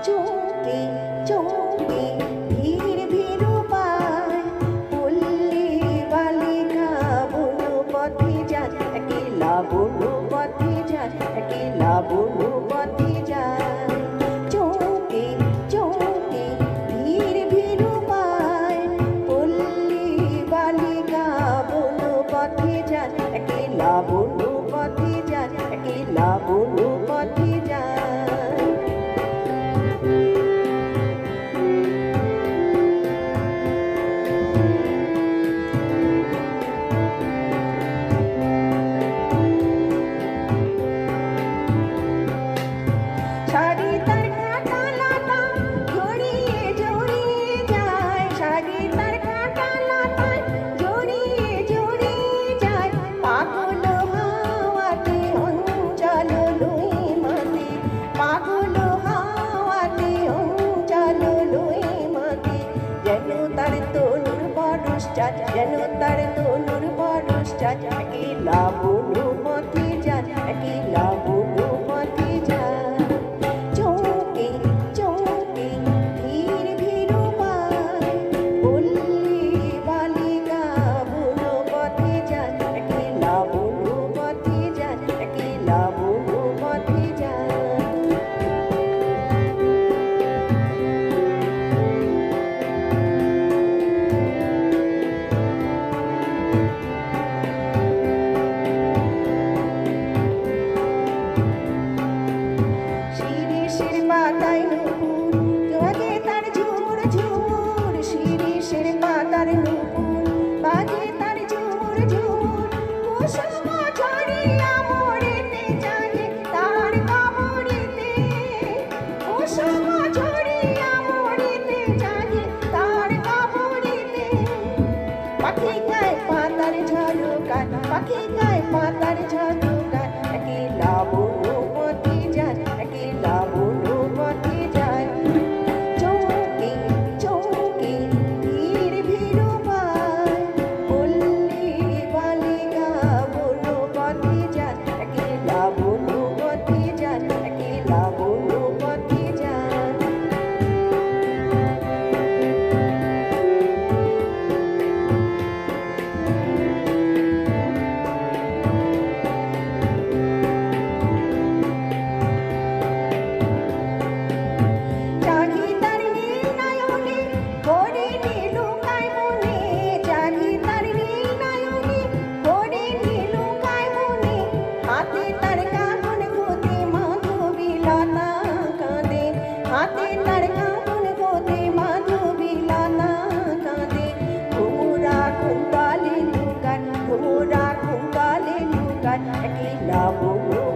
চৌকি চৌকি ধীর ভীরু পায় পল্লী বালিকা বুনু পথে যায় একলা বুনু পথে যায় একলা বুনু পথে যায় চৌকি চৌকি ধীর ভীরু পায় পল্লী বালিকা বুনু পথে যায় একলা বুনু পথে যায় একলা বুনু পথে যায় শাড়ি তার কাটা লাটা জড়িয়ে জড়িয়ে যায় শাড়ি তার কাটা লাটায় জড়িয়ে জড়িয়ে যায় পাগল হাওয়াতে অঞ্চল লুই মাতে পাগল হাওয়াতে অঞ্চল লুই মাতে যেন তার তনুর পরশটা যেন তার তনুর পরশটা একলা বুনু পথে যায় একলা বুনু পথে যায় চৌকি চৌকি ধীর ভীরু পায় পল্লী বালিকা বুনু পথে যায় একলা বুনু পথে যায় একলা বুনু পথে যায় শিরিষের পাতায় নুপুর বাজে তার ঝুমুর ঝুমুর শিরিষের পাতার নুপুর বাজে তার ঝুমুর ঝুমুর কুসুম ঝরিয়া মরিতে যায় তার কামড়িতে কুসুম ঝরিয়া মরিতে যায় তার কামড়িতে পাখি গায়ে পাতার ঝলকায় পাখি গায়ে পাতার ঝলকায় একলা বুনু পথে যায় একলা বুনু পথে যায় চৌকি চৌকি ধীর ভীরু পায় পল্লী বালিকা বুনু পথে যায় একলা বুনু পথে যায় একলা বুনু পথে যায় জাগি তার নীল নয়নে হরিণী লুকায় মনে জাগি তার নীল নয়নে হরিণী লুকায় মনে হাতে তার কাঁদন গোতে মাধবী লতা কাঁদে হাতে তার কাঁদন গোতে মাধবী লতা কাঁদে ঘুমুরা কুন্তলে লুকায় ঘুমুরা কুন্তলে লুকায় একলা বুনু